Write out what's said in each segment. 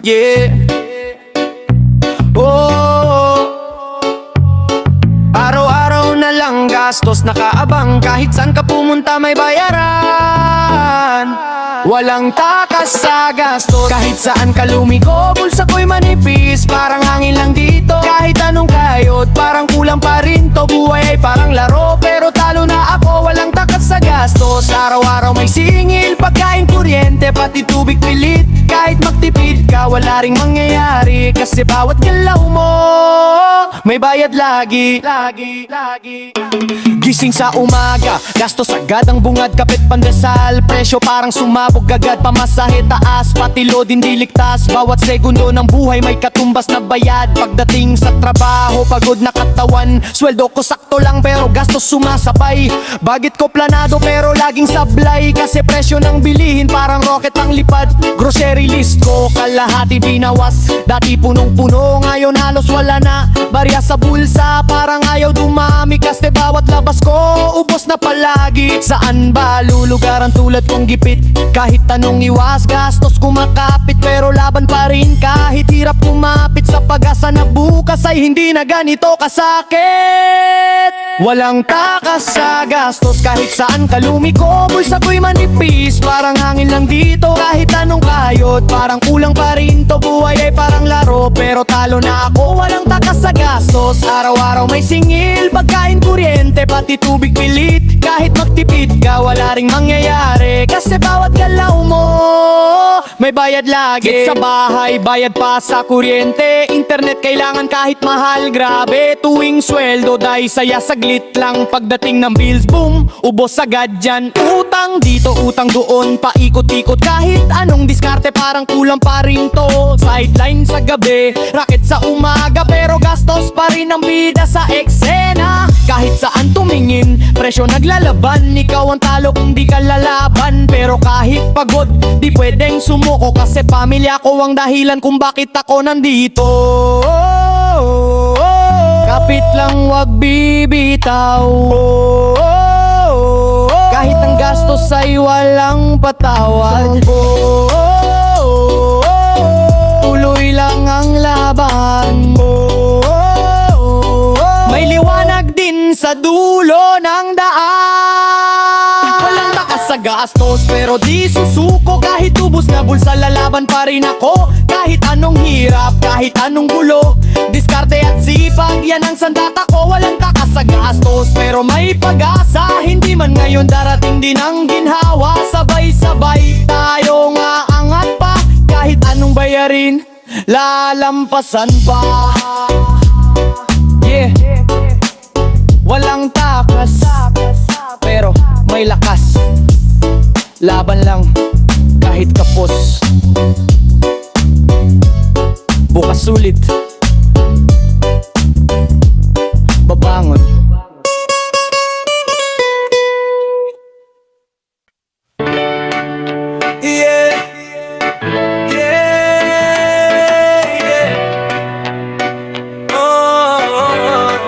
Yeah. Oh, araw-araw na lang gastos, nakaabang kahit saan ka pumunta may bayaran. Walang takas sa gastos, kahit saan ka lumiko, bulsa ko'y manipis, parang hangin lang dito. Kahit anong kayod, parang kulang pa rin to. Buhay ay parang laro, pero talo na ako. Walang takas sa gastos, araw-araw may singil, pagkain, kuryente, pati tubig pilit. Kahit magtipid ka, wala ring mangyayari, kasi bawat galaw mo may bayad lagi. Gising sa umaga, gastos agad ang bungad, kapit pandesal, presyo parang sumabog agad. Pamasahe taas, pati load hindi ligtas, bawat segundo ng buhay may katumbas na bayad. Pagdating sa trabaho, pagod na katawan, sweldo ko sakto lang pero gastos sumasabay. Budget ko planado pero laging sablay, kasi presyo ng bilihin parang rocket ang lipad. Grocery list ko kalahati binawas, dati punong-puno ngayon halos wala na. Barya sa bulsa parang ayaw dumami, kasi bawat labas ko ubos na palagi. Saan ba lulugaran tulad kong gipit? Kahit tanong iwas, gastos kumakapit, pero laban pa rin kahit hirap kumapit. Sa pag-asa na bukas ay hindi na ganito kasakit. Walang takas sa gastos, kahit saan ka lumiko, bulsa ko'y manipis, parang hangin lang dito. Kahit anong kayod, parang kulang pa rin to. Buhay ay parang laro, pero talo na ako. Walang takas sa gastos, araw-araw may singil, pagkain, kuryente, pati tubig pilit. Kahit magtipid ka, wala ring mangyayari, kasi bawat galaw mo may bayad lagi. Get sa bahay, bayad pa sa kuryente, internet kailangan kahit mahal, grabe. Tuwing sweldo, dahil saya saglit lang, pagdating ng bills, boom, ubos agad dyan. Utang dito, utang doon, paikot-ikot, kahit anong diskarte parang kulang pa rin to. Sideline sa gabi, racket sa umaga, pero gastos pa rin ang bida sa eksena. Kahit saan tumingin, presyo naglalaban, ikaw ang talo kung di ka lalaban. Pero kahit pagod, di pwedeng sumuko, kasi pamilya ko ang dahilan kung bakit ako nandito. Kapit lang wag bibitaw, kahit ang gastos ay walang patawad. Tuloy lang ang laban, may liwanag din sa dulo ng daan. Walang takas sa gastos pero di susuko, kahit ubos na bulsa lalaban pa rin ako. Kahit anong hirap, kahit anong gulo, diskarte at sipag, yan ang sandata ko. Walang takas sa gastos pero may pag-asa, hindi man ngayon darating din ang ginhawa. Sabay-sabay tayo nga angat pa, kahit anong bayarin, lalampasan pa. Yeah. Walang takas pero may lakas, laban lang kahit kapos. Bukas ulit, babangon. Yeah, yeah, yeah. Oh.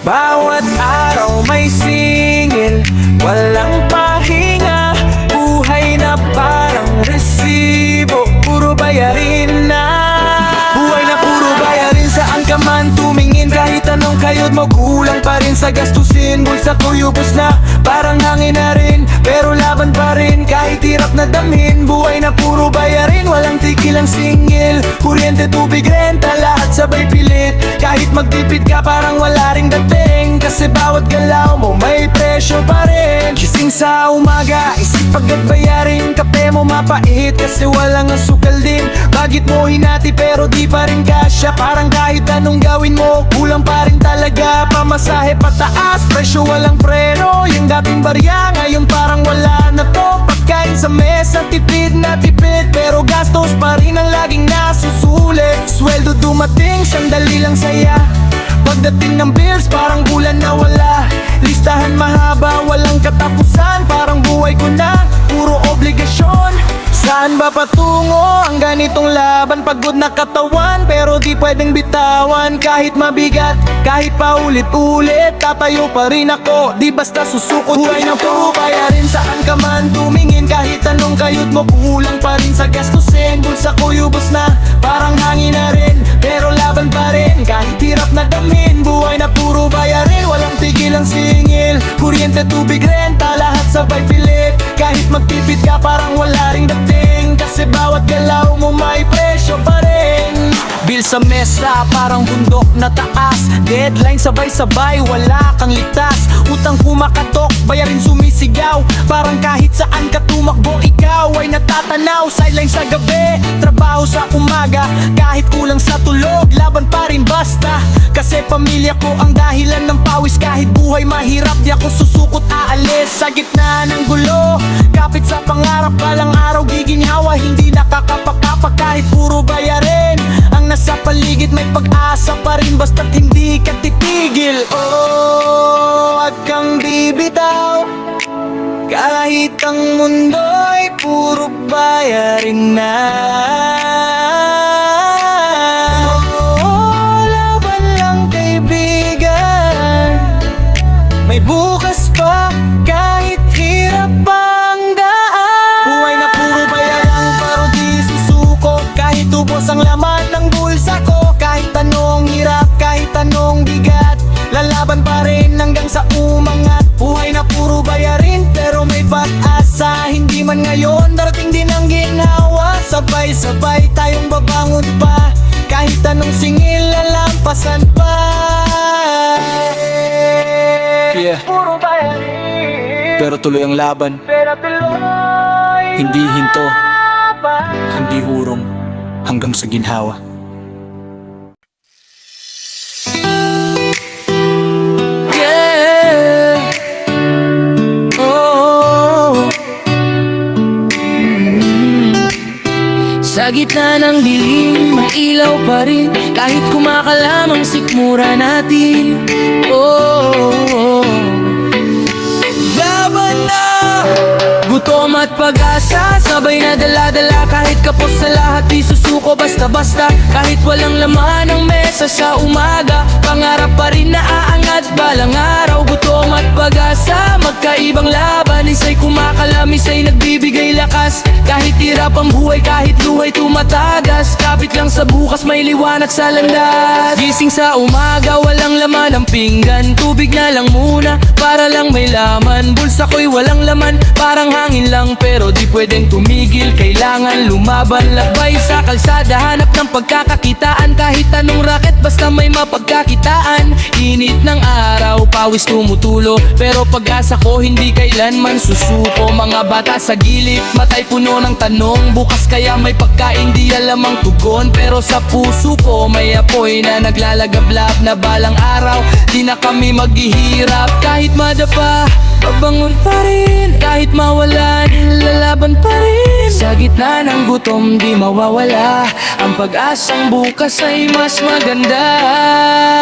Bawat araw may singil, walang pahinga, buhay na parang resibo, puro bayarin na. Buhay na puro bayarin, saan ka man tumingin, kahit anong kayod mo kulang pa rin sa gastusin. Bulsa ko'y ubos na, parang hangin na rin, pero laban pa rin kahit hirap na damhin. Buhay na puro bayarin, walang tigil ang singil, kuryente, tubig, renta, lahat sabay pilit. Kahit magtipid ka parang wala ring dating, kasi bawat galaw mo may presyo pa rin. Gising sa umaga, isip agad bayarin, kape mo mapait kasi walang asukal din. Bagit mo hinati pero di pa rin kasya, parang kahit anong gawin mo kulang pa rin talaga. Pamasahe pataas, presyo walang preno, yung dating barya ngayon parang wala na to. Pagkain sa mesa, tipid na tipid, pero gastos pa rin ang laging nasusulit. Sweldo dumating, sandali lang saya, pagdating ng bills parang bulan na wala. Listahan mahaba, walang katapusan, parang buhay ko na puro obligasyon. Saan ba patungo ang ganitong laban? Pagod na katawan pero di pwedeng bitawan. Kahit mabigat, kahit paulit-ulit, tatayo pa rin ako, di basta susukot. Buhay na puro bayarin, saan ka man tumingin. Kahit anong kayod mo, kulang pa rin sa gastusin. Bulsa ko yubos na, parang hangin na rin, pero laban pa rin. Kahit hirap na damin, buhay na puro bayarin. Walang tigil ang singil, kuryente, tubig, renta, lahat sabay pilit. Kahit magtipid ka parang wala ring dating, kasi bawat galaw mo may presyo pa rin. Bill sa mesa parang bundok na taas, deadline sabay-sabay, wala kang ligtas. Utang kumakatok, bayarin sumisigaw, parang kahit saan ka tumakbo ikaw ay natatanaw. Sideline sa gabi, trabaho sa umaga, kahit kulang sa tulog, laban pa rin basta. Kasi pamilya ko ang dahilan ng pawis. Kahit buhay mahirap, di ako susukot aalis. Sa gitna ng gulo, kapit sa pangarap, balang araw giginhawa, hindi nakakapakapak. Kahit puro bayarin ang nasa paligid, may pag-asa pa rin basta't hindi ka titigil. Oh, wag kang bibitaw, kahit ang mundo'y puro bayarin na. Oh, laban lang kaibigan, may bukas pa kahit hirap ang daan. Buhay na puro bayaran pero di susuko, kahit ubos ang laman ng bulsa ko. Kahit anong hirap, kahit anong bigat, lalaban pa rin hanggang sa umangat. Buhay na puro bayarin pero may pag-asa, hindi man ngayon, darating din ang ginhawa. Sabay-sabay tayong babangon pa, kahit anong singil lalampasan pa. Yeah, puro bayarin, pero tuloy ang laban. Pero tuloy hindi hinto, hindi hurong, hanggang sa ginhawa. Sa gitna ng dilim, may ilaw pa rin, kahit kumakalamang sikmura natin. Oh, laban na! Gutom at pag-asa, sabay na dala-dala. Kahit kapos sa lahat, di susuko basta-basta. Kahit walang laman ang mesa sa umaga, pangarap pa rin na aangat balang araw. Gutom at pag-asa, magkaibang laban. Isa'y kumakalam, isa'y nagbibigay lakas. Kahit hirap ang buhay, kahit luhay tumatagas, kapit lang sa bukas, may liwanag sa landas. Gising sa umaga, walang laman ang pinggan, tubig na lang muna para lang may laman. Bulsa ko'y walang laman, parang hangin lang, pero di pwedeng tumigil. Kailangan lumaban, lakbay sa kalsada, hanap ng pagkakakitaan. Kahit anong racket, basta may mapagkakitaan. Init ng araw, pawis tumutulo, pero pag-asa ko hindi kailanman susuko. Mga bata sa gilid, matay puno ng tanong, bukas kaya may pagkain, di alam ang tugon. Pero sa puso ko may apoy na naglalagablab, na balang araw di na kami maghihirap. Kahit madapa, babangon pa rin, kahit mawalan, lalaban pa rin. Sa gitna ng gutom, di mawawala ang pag-asang bukas ay mas maganda.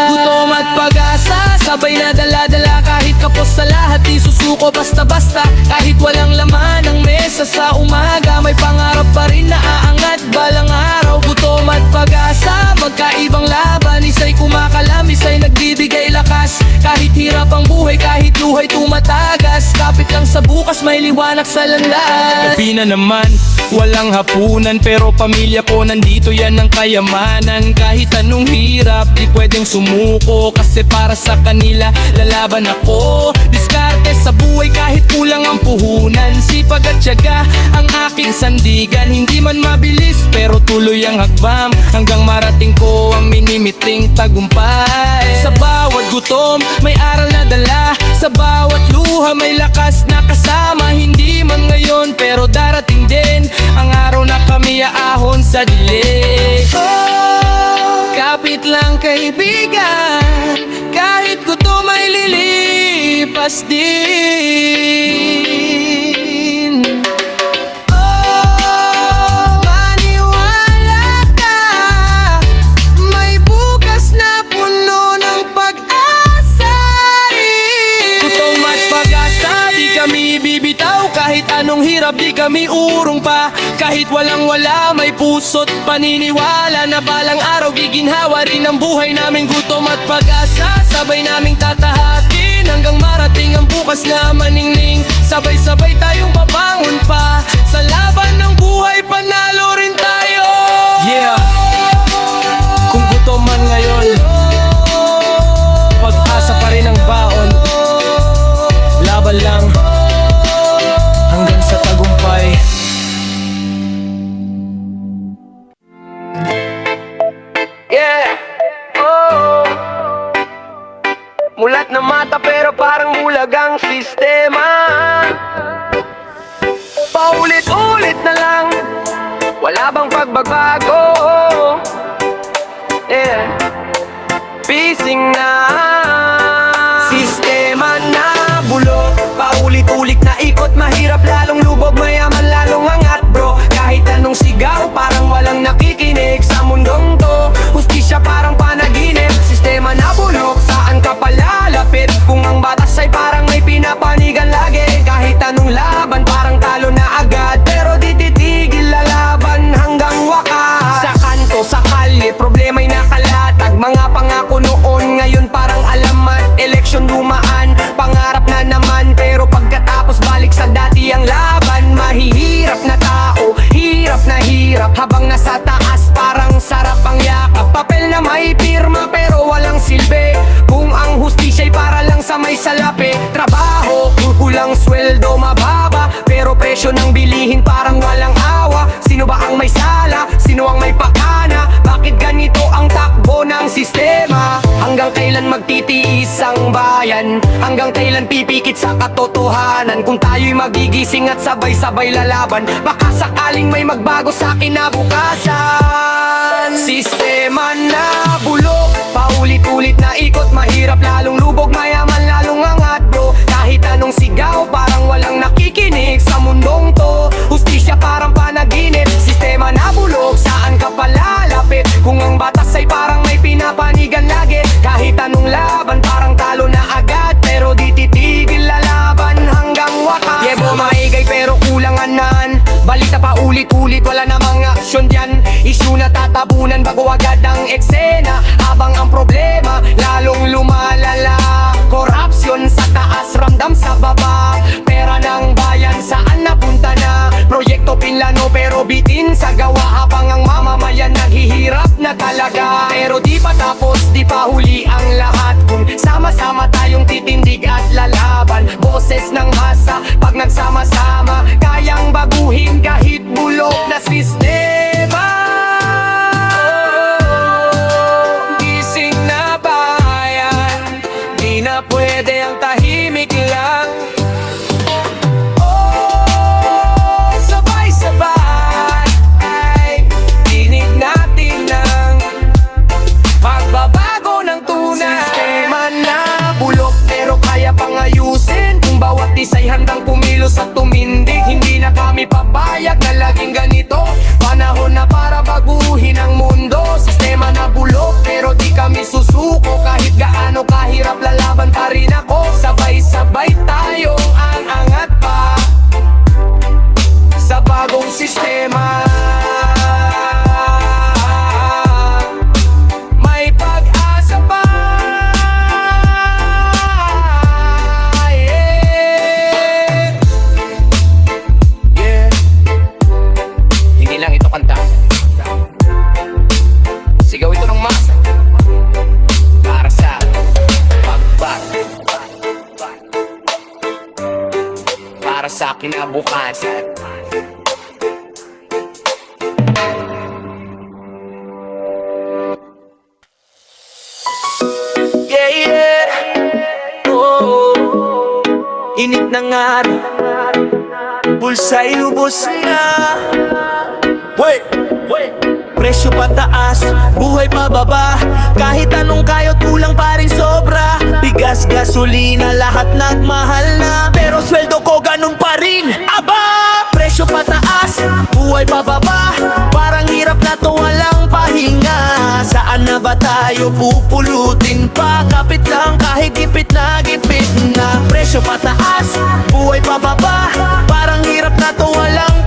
Gutom at pag-asa, sabay na dala-dala. Kahit kapos sa lahat, di susuko basta-basta. Kahit walang laman ang mesa sa umaga, may pangarap pa rin na aangat balang araw. Gutom at pag-asa, magkaibang laban. Isa'y kumakalam, isa'y nagbibigay lakas. Kahit hirap ang buhay, kahit luhay tumatagas, kapit lang sa bukas, may liwanag sa landas. Gabi na naman, walang hapunan, pero pamilya ko nandito, yan ang kayamanan. Kahit anong hirap, di pwedeng sumuko, kasi para sa kanila lalaban ako. Diskarte sa buhay kahit kulang ang puhunan, sipag at tiyaga ang aking sandigan. Hindi man mabilis pero tuloy ang hakbang, hanggang marating ko ang minimiting tagumpay. Sa bawat gutom may aral na dala, sa bawat luha may lakas na kasama. Hindi man ngayon pero darating din ang araw na kami aahon sa dilim. Oh, kapit lang kaibigan, kahit gutom ay lilipas din. Oh, maniwala ka, may bukas na puno ng pag-asa rin. Gutom at pag-asa, di kami bibitaw. Kahit anong hirap, di kami urong pa. Kahit walang-wala, may puso't paniniwala na balang araw giginhawa rin ang buhay namin. Gutom at pag-asa, sabay naming tatahakin hanggang marating ang bukas na maningning. Sabay-sabay tayong babangon pa. Sa laban ng buhay, panalo rin tayo. Yeah. Kung gutom man ngayon, pag-asa pa rin ang baon. Laban lang hanggang sa tagumpay. Yeah, oh. Mulat na mata pero parang bulag ang sistema. Paulit-ulit na lang, wala bang pagbabago? Yeah, pising na sistema na bulok. Paulit-ulit na ikot, mahirap lalong lubog, mayaman lalong angat bro. Kahit anong sigaw, parang walang nakikinig sa mundong to. Hustisya parang panaginip, sistema na bulok. Saan ka palalapit kung ang batas ay parang may pinapanigan lagi? Kahit anong laban, parang talo na agad, pero di titigil lalaban hanggang wakas. Sa kanto, sa kalye, problema'y nakalatag. Mga pangako noon, ngayon parang alamat. Eleksyon dumaan, pangarap na naman, pero pagkatapos balik sa dati ang laban. Mahihirap na tao, hirap na hirap, habang nasa taas parang sarap ang yakap. Papel na may pirma pero walang silbi, kung ang hustisya'y para lang sa may salapi. Trabaho, kulang sweldo mababa, pero presyo ng bilihin parang walang awa. Sino ba ang may sala? Sino ang may pakana? Bakit ganito ang takbo ng sistema? Hanggang kailan magtitiis ang bayan? Hanggang kailan pipikit sa katotohanan? Kung tayo'y magigising at sabay-sabay lalaban, baka sakaling may magbago sa kinabukasan. Sistema na bulok, paulit-ulit na ikot, mahirap lalong lubog, mayaman lalong angat bro. Kahit anong sigaw, parang walang nakikinig sa mundong to. Hustisya parang panaginip, sistema na bulok. Saan ka palalapit kung ang batas ay parang may pinapanigan lagi? Kahit anong laban, parang talo na agad, pero di titigil lalaban hanggang wakas. Yebo maigay pero kulanganan, balita pa ulit-ulit, wala namang aksyon dyan. Issue na tatabunan bago agad ang eksena, habang ang problema lalong lumalala. Korupsyon sa taas, ramdam sa baba, pera ng bayan saan napunta na? Proyekto pinlano pero bitin sa gawa, habang ang mamamayan naghihirap na talaga. Pero di pa tapos, di pa huli ang lahat, kung sama-sama tayong titindig at lalaban. Boses ng masa, pag nagsama-sama, kayang baguhin kahit bulok na sistema. Gising na bayan, di na pwede ang tahimik lang. Oh, sabay-sabay ay dinig natin ng pagbabago ng tunay. Sistema na bulok pero kaya pang ayusin, kung bawat isa'y handang kumilos at tumindig. Hindi na kami papayag na laging ganito, panahon na para baguhin ang mundo. Sistema na bulok pero di kami susuko, kahit gaano kahirap lalaban pa rin ako. Sabay-sabay tayong angat pa sa bagong sistema. May pag-asa pa, yeah. Yeah. Hindi lang ito kanta, sigaw ito ng masa para sa pagbago, para sa kinabukasan. Yeah, yeah. Oh, init ng araw, bulsa'y lubos na. Wait, wait. Presyo pataas, buhay pababa, kahit anong kayot kulang pa rin sobra. Bigas, gasolina, lahat nagmahal na, pero sweldo ko ganun pa rin. Aba! Presyo pataas, buhay pababa, parang hirap na to walang pahinga. Saan na ba tayo pupulutin pa? Kapit lang kahit gipit na gipit na. Presyo pataas, buhay pababa, parang hirap na to walang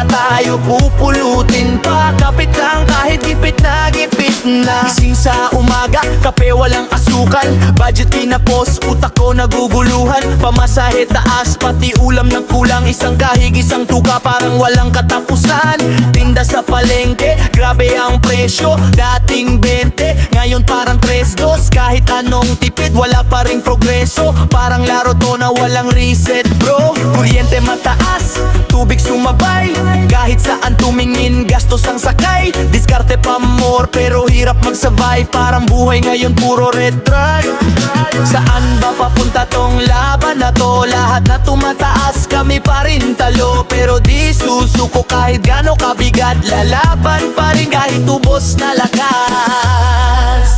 ba tayo pupulutin pa? Kapit lang kahit gipit na gising sa umaga, kape walang asukal. Budget kinapos, utak ko naguguluhan. Pamasahe taas, pati ulam ng kulang. Isang kahig, isang tuka, parang walang katapusan. Tinda sa palengke, grabe ang presyo. Dating 20, ngayon parang 3-2. Kahit anong tipid, wala pa ring progreso. Parang laro to na walang reset bro. Kuryente mataas, tubig sumabay. Kahit saan tumingin, gastos ang sakay. Diskarte pa more, pero hirap magsabay. Parang buhay ngayon puro red drive. Saan ba papunta tong laban na to? Lahat na tumataas, kami pa rin talo. Pero di susuko kahit gano kabigat. Lalaban pa rin kahit ubos na lakas.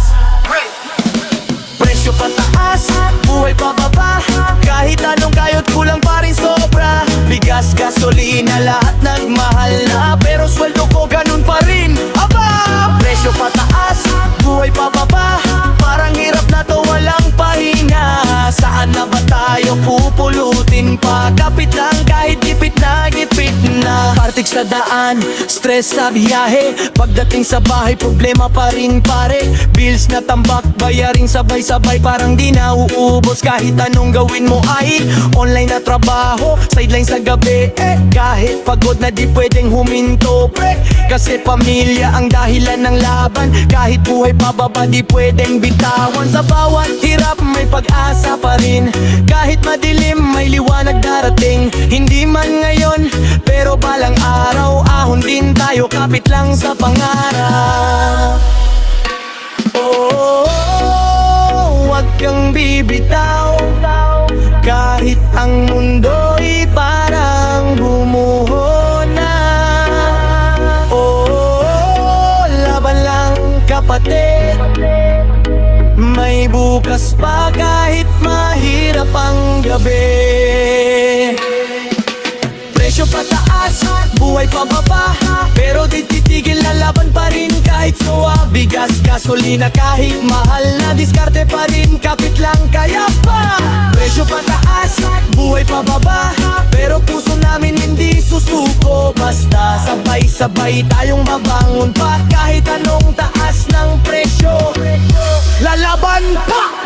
Presyo pataas, buhay pababa. Kahit anong kayot kulang pa rin sobra. Bigas, gasolina, lahat nagmahal na. Pero sweldo ko ganun pa rin. Aba! Presyo pataas, buhay pababa. Parang hirap na to, walang pahinga. Saan na ba tayo pupulutin pa? Kapit lang kahit gipit na Partik sa daan, stress sa biyahe. Pagdating sa bahay, problema pa rin pare. Bills na tambak, bayaring sabay-sabay. Parang di na uubos kahit anong gawin mo ay online na trabaho, sideline sa gabi. Kahit pagod na di pwedeng huminto pre. Kasi pamilya ang dahilan ng laban. Kahit buhay pababa di pwedeng bitawan. Sa bawat hirap may pag-asa pa rin. Kahit madilim may liwanag darating. Hindi man ngayon pero balang araw ahon din tayo, kapit lang sa pangarap. Huwag kang bibitaw kahit ang mundo'y parang bumuho na. Laban lang kapatid, may bukas pa kahit mahirap ang gabi. Presyo pataas, buhay pababa. Pero di titigil, lalaban pa rin kahit suwa. Bigas, gasolina, kahit mahal na. Diskarte pa rin, kapit lang kaya pa. Presyo pataas, buhay pababa. Pero puso namin hindi susuko. Basta sabay-sabay tayong mabangon pa. Kahit anong taas ng presyo, lalaban pa!